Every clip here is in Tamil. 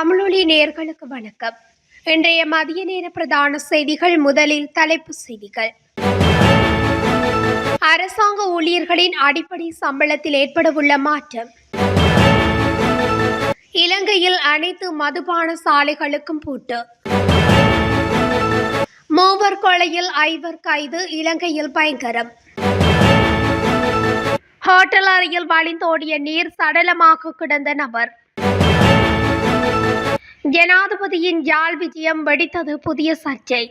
தமிழொலி நேயர்களுக்கு வணக்கம். இன்றைய மதிய நேர பிரதான செய்திகள். முதலில் தலைப்புச் செய்திகள். அரசாங்க ஊழியர்களின் அடிப்படை சம்பளத்தில் ஏற்படவுள்ள மாற்றம். இலங்கையில் அனைத்து மதுபான சாலைகளுக்கும் பூட்டு. மூவர் கொலையில் 5 கைது. இலங்கையில் பயங்கரம். ஹோட்டல் அறையில் வழிந்தோடிய நீர் சடலமாக கிடந்த நபர். ஜனாதிபதியின் யாழ் விஜயம் வெடித்தது புதிய சர்ச்சை.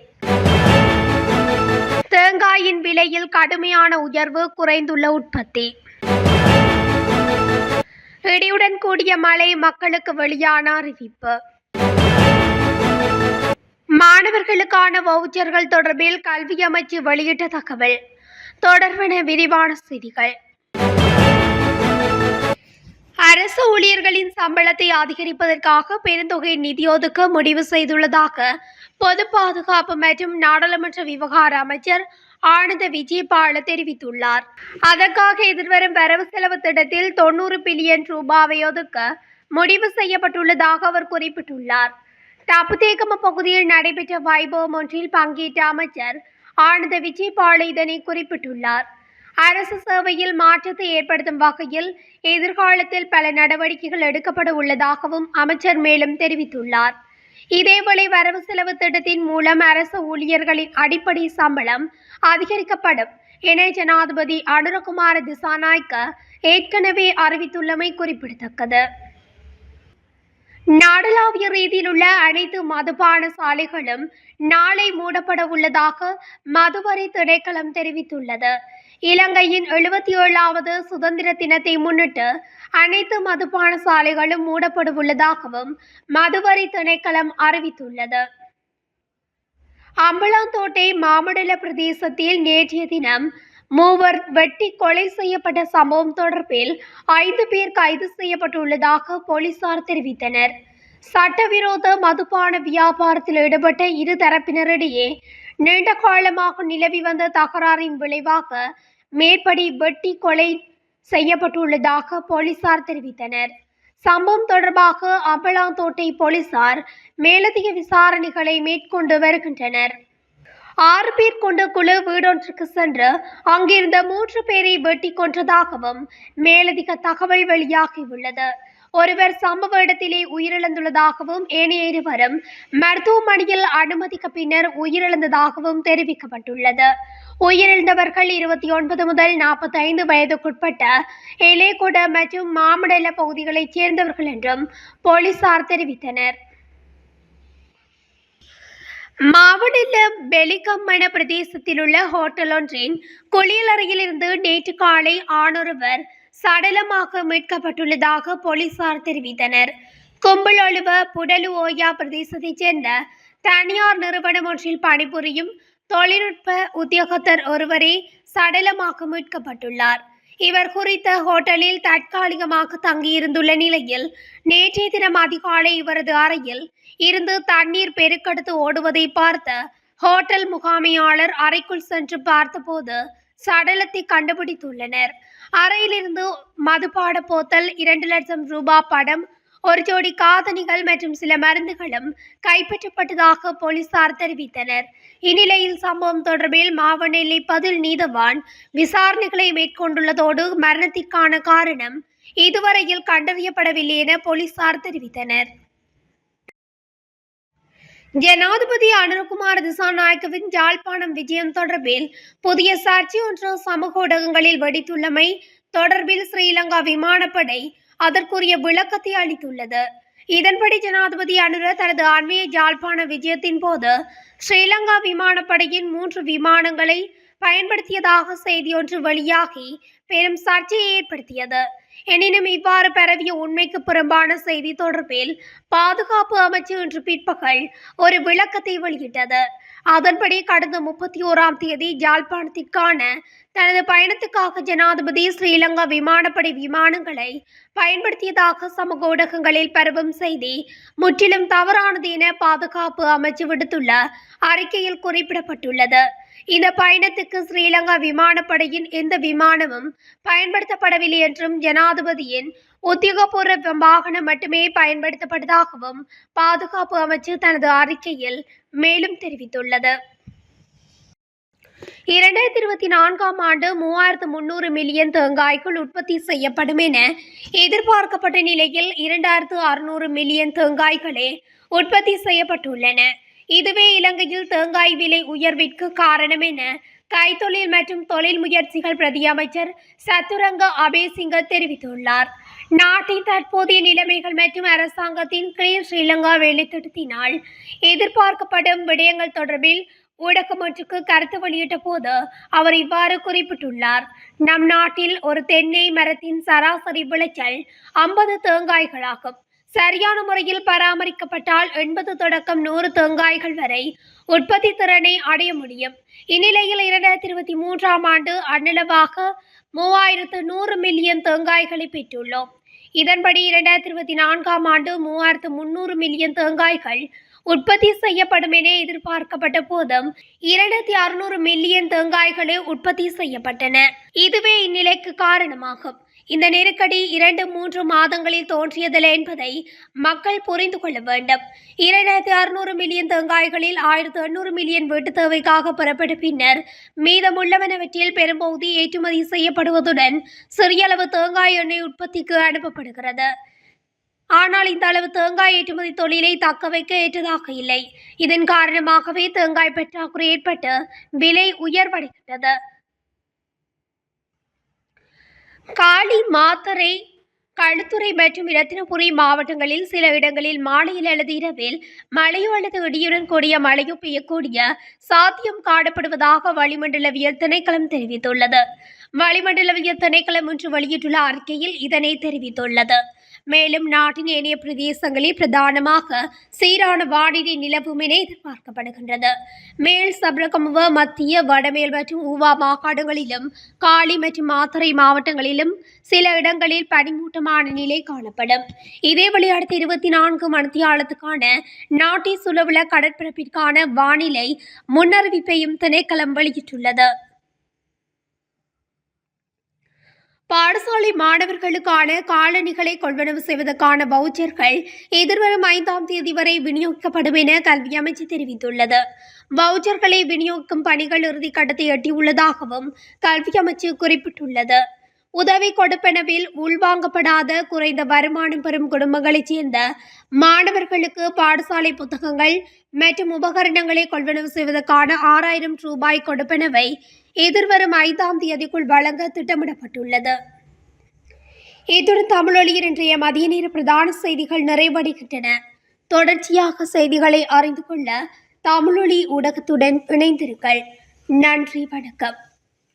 தேங்காயின் விலையில் கடுமையான உயர்வு, குறைந்துள்ள உற்பத்தி. இடியுடன் கூடிய மழை, மக்களுக்கு வெளியான அறிவிப்பு. மாணவர்களுக்கான வவுச்சர்கள் தொடர்பில் கல்வி அமைச்சு வெளியிட்ட தகவல். தொடர்பான விரிவான செய்திகள். அரசு ஊழியர்களின் சம்பளத்தை அதிகரிப்பதற்காக பெருந்தொகை நிதி ஒதுக்க முடிவு செய்துள்ளதாக பொது பாதுகாப்பு மற்றும் நாடாளுமன்ற விவகார அமைச்சர் ஆனந்த விஜயபால தெரிவித்துள்ளார். அதற்காக எதிர்வரும் வரவு செலவு திட்டத்தில் 90 பில்லியன் ரூபாவை ஒதுக்க முடிவு செய்யப்பட்டுள்ளதாக அவர் குறிப்பிட்டுள்ளார். தப்புத்தேகம பகுதியில் நடைபெற்ற வைபவம் ஒன்றில் பங்கேற்ற அமைச்சர் ஆனந்த விஜயபால இதனை குறிப்பிட்டுள்ளார். அரசு சேவையில் மாற்றத்தை ஏற்படுத்தும் வகையில் எதிர்காலத்தில் பல நடவடிக்கைகள் எடுக்கப்பட உள்ளதாகவும் அமைச்சர் மேலும் தெரிவித்துள்ளார். இதேவேளை வரவு செலவு திட்டத்தின் மூலம் அரசு ஊழியர்களின் அடிப்படை சம்பளம் அதிகரிக்கப்படும் என ஜனாதிபதி அனுரகுமார திசாநாயக்க ஏற்கனவே அறிவித்துள்ளமை குறிப்பிடத்தக்கது. நாடளாவிய ரீதியில் உள்ள அனைத்து மதுபான சாலைகளும் நாளை மூடப்பட உள்ளதாக மதுவரி திணைக்களம் தெரிவித்துள்ளது. இலங்கையின் 77வது சுதந்திர தினத்தை முன்னிட்டு அனைத்து மதுபான சாலைகளும் மூடப்பட உள்ளதாகவும் மதுவரி திணைக்களம் அறிவித்துள்ளது. அம்பலாந்தோட்டை மாமண்டல பிரதேசத்தில் நேற்றைய தினம் 3 வெட்டி கொலை செய்யப்பட்ட சம்பவம் தொடர்பில் 5 பேர் கைது செய்யப்பட்டுள்ளதாக போலீசார் தெரிவித்தனர். சட்டவிரோத மதுபான வியாபாரத்தில் ஈடுபட்ட இரு தரப்பினரிடையே நீண்ட காலமாக நிலவி வந்த தகராறின் விளைவாக மேற்படி வெட்டி கொலை செய்யப்பட்டுள்ளதாக போலீசார் தெரிவித்தனர். சம்பவம் தொடர்பாக அம்பலாந்தோட்டை போலீசார் மேலதிக விசாரணைகளை மேற்கொண்டு வருகின்றனர். 6 பேர் கொண்ட குழு வீடொன்றுக்கு சென்று அங்கிருந்த 3 பேரை வெட்டி கொன்றதாகவும் மேலதிக தகவல் வெளியாகியுள்ளது. ஒருவர் சம்பவ இடத்திலே உயிரிழந்துள்ளதாகவும் ஏனைய இருவரும் மருத்துவமனையில் அனுமதிக்க பின்னர் உயிரிழந்ததாகவும் தெரிவிக்கப்பட்டுள்ளது. உயிரிழந்தவர்கள் 29 முதல் 45 வயதுக்குட்பட்ட எலேகொட மற்றும் மாமண்டல பகுதிகளைச் சேர்ந்தவர்கள் என்றும் போலீசார் தெரிவித்தனர். மாவட்ட பெலிகம்மன பிரதேசத்தில் உள்ள ஹோட்டல் ஒன்றின் குளியலறையிலிருந்து நேற்று காலை ஆணொருவர் சடலமாக மீட்கப்பட்டுள்ளதாக போலீசார் தெரிவித்தனர். கும்பலொழுவ புடலுஓயா பிரதேசத்தைச் சேர்ந்த தனியார் நிறுவனம் ஒன்றில் பணிபுரியும் தொழில்நுட்ப உத்தியோகத்தர் ஒருவரே சடலமாக மீட்கப்பட்டுள்ளார். இவர் குறித்த ஹோட்டலில் தற்காலிகமாக தங்கியிருந்துள்ள நிலையில் நேற்றைய தினம் அதிகாலை இவரது அறையில் இருந்து தண்ணீர் பெருக்கெடுத்து ஓடுவதை பார்த்த ஹோட்டல் முகாமையாளர் அறைக்குள் சென்று பார்த்தபோது சடலத்தை கண்டுபிடித்துள்ளனர். அறையிலிருந்து மதுபான போத்தல், 2 லட்சம் ரூபாய் படம், ஒரு ஜோடி காதணிகள் மற்றும் சில மருந்துகளும் கைப்பற்றப்பட்டதாக போலீசார் தெரிவித்தனர். இந்நிலையில் சம்பவம் தொடர்பில் மாவட்ட எல்லை பதில் நீதவான் விசாரணைகளை மேற்கொண்டுள்ளதோடு மரணத்திற்கான காரணம் இதுவரையில் கண்டறியப்படவில்லை என போலீசார் தெரிவித்தனர். ஜனாதிபதி அனுரகுமார திசாநாயக்கவின் யாழ்ப்பாணம் விஜயம் தொடர்பில் புதிய சர்ச்சை ஒன்று சமூக ஊடகங்களில் வெடித்துள்ளமை தொடர்பில் ஸ்ரீலங்கா விமானப்படை அதற்குரிய விளக்கத்தை அளித்துள்ளது. இதன்படி ஜனாதிபதி அனுர தனது அண்மைய யாழ்ப்பாண விஜயத்தின் போது ஸ்ரீலங்கா விமானப்படையின் 3 விமானங்களை பயன்படுத்தியதாக செய்தி ஒன்று வெளியாகி பெரும் சர்ச்சையை ஏற்படுத்தியது. எனினும் இவ்வாறு பரவிய உண்மைக்கு புறம்பான செய்தி தொடர்பில் பாதுகாப்பு அமைச்சு இன்று பிற்பகல் ஒரு விளக்கத்தை வெளியிட்டது. அதன்படி கடந்த 31ஆம் தேதி யாழ்ப்பாணத்திற்கான தனது பயணத்துக்காக ஜனாதிபதி ஸ்ரீலங்கா விமானப்படை விமானங்களை பயன்படுத்தியதாக சமூக ஊடகங்களில் பரவும் செய்தி முற்றிலும் தவறானது என பாதுகாப்பு அமைச்சு விடுத்துள்ள அறிக்கையில் குறிப்பிடப்பட்டுள்ளது. இந்த பயணத்துக்கு ஸ்ரீலங்கா விமானப்படையின் எந்த விமானமும் பயன்படுத்தப்படவில்லை என்றும் ஜனாதிபதியின் உத்தியோகபூர்வ வாகனம் மட்டுமே பயன்படுத்தப்பட்டதாகவும் பாதுகாப்பு அமைச்சு தனது அறிக்கையில் மேலும் தெரிவித்துள்ளது. 2024 ஆண்டு 3300 மில்லியன் தேங்காய்கள் உற்பத்தி செய்யப்படும் என எதிர்பார்க்கப்பட்ட நிலையில் 2600 மில்லியன் தேங்காய்களே உற்பத்தி செய்யப்பட்டுள்ளன. இதுவே இலங்கையில் தேங்காய் விலை உயர்விற்கு காரணம் என கைத்தொழில் மற்றும் தொழில் முயற்சிகள் பிரதி அமைச்சர் சத்துரங்க அபேசிங்க தெரிவித்துள்ளார். நாட்டின் தற்போதைய நிலைமைகள் மற்றும் அரசாங்கத்தின் கிளீன் ஸ்ரீலங்கா வேலைத்திட்டத்தினால் எதிர்பார்க்கப்படும் விடயங்கள் தொடர்பில் ஊடகம் ஒன்றுக்கு கருத்து வெளியிட்ட போது அவர் இவ்வாறு குறிப்பிட்டுள்ளார். நம் நாட்டில் ஒரு தென்னை மரத்தின் சராசரி விளைச்சல் 50 தேங்காய்களாகும். சரியான முறையில் பராமரிக்கப்பட்டால் 80 தொடக்கம் 100 தேங்காய்கள் வரை உற்பத்தி திறனை அடைய முடியும். இந்நிலையில் 2023 ஆண்டு அன்னளவாக 3100 மில்லியன் தேங்காய்களை பெற்றுள்ளோம். இதன்படி 2024 ஆண்டு 3300 மில்லியன் தேங்காய்கள் உற்பத்தி செய்யப்படும் என எதிர்பார்க்கப்பட்ட போதும் 2600 மில்லியன் தேங்காய்களே உற்பத்தி செய்யப்பட்டன. இதுவே இந்நிலைக்கு காரணமாகும். இந்த நெருக்கடி 2-3 மாதங்களில் தோன்றியதில்லை என்பதை மக்கள் புரிந்து கொள்ள வேண்டும். 2600 மில்லியன் தேங்காய்களில் 1800 மில்லியன் வீட்டு தேவைக்காக பெறப்பட்ட பின்னர் மீதமுள்ளவனவற்றில் பெரும்பகுதி ஏற்றுமதி செய்யப்படுவதுடன் சிறியளவு தேங்காய் எண்ணெய் உற்பத்திக்கு அனுப்பப்படுகிறது. ஆனால் இந்த அளவு தேங்காய் ஏற்றுமதி தொழிலை தக்க வைக்க ஏற்றதாக இல்லை. இதன் காரணமாகவே தேங்காய் பற்றாக்குறை ஏற்பட்டு விலை உயர்வடைகின்றது. காலி, மாத்தறை, களுத்துறை மற்றும் இரத்தினபுரி மாவட்டங்களில் சில இடங்களில் மாலையில் அல்லது இரவில் மழையோ அல்லது இடியுடன் கூடிய மழையோ பெய்யக்கூடிய சாத்தியம் காணப்படுவதாக வளிமண்டலவியல் திணைக்களம் தெரிவித்துள்ளது. வளிமண்டலவியல் திணைக்களம் ஒன்று வெளியிட்டுள்ள அறிக்கையில் இதனை தெரிவித்துள்ளது. மேலும் நாட்டின் ஏனைய பிரதேசங்களில் பிரதானமாக சீரான வானிலை நிலவும் என எதிர்பார்க்கப்படுகின்றது. மேல் சப்ரகமுவ, மத்திய, வடமேல் மற்றும் ஊவா மாகாணங்களிலும் காலி மற்றும் மாத்தறை மாவட்டங்களிலும் சில இடங்களில் பனிமூட்டமான நிலை காணப்படும். இதேவேளை அடுத்த 24 மணித்தியாலத்துக்கான நாட்டை சுழவுள்ள கடற்பரப்பிற்கான வானிலை முன்னறிவிப்பையும் திணைக்களம் வெளியிட்டுள்ளது. பாடசாலை மாணவர்களுக்கான காலணிகளை கொள்வனவு செய்வதற்கான வவுச்சர்கள் எதிர்வரும் 5ஆம் தேதி வரை விநியோகிக்கப்படும் என கல்வி அமைச்சு தெரிவித்துள்ளது. வவுச்சர்களை விநியோகிக்கும் பணிகள் இறுதிக்கட்டத்தை எட்டியுள்ளதாகவும் கல்வி அமைச்சு குறிப்பிட்டுள்ளது. உதவி கொடுப்பனவில் உள்வாங்கப்படாத குறைந்த வருமானம் பெறும் குடும்பங்களைச் சேர்ந்த மாணவர்களுக்கு பாடசாலை புத்தகங்கள் மற்றும் உபகரணங்களை கொள்வனவு செய்வதற்கான 6000 ரூபாய் கொடுப்பனவை எதிர்வரும் 5ஆம் தேதிக்குள் வழங்க திட்டமிடப்பட்டுள்ளது. இத்துடன் தமிழொலியின் இன்றைய மதிய நேர பிரதான செய்திகள் நிறைவடைகின்றன. தொடர்ச்சியாக செய்திகளை அறிந்து கொள்ள தமிழொலி ஊடகத்துடன் இணைந்திருங்கள். நன்றி, வணக்கம்.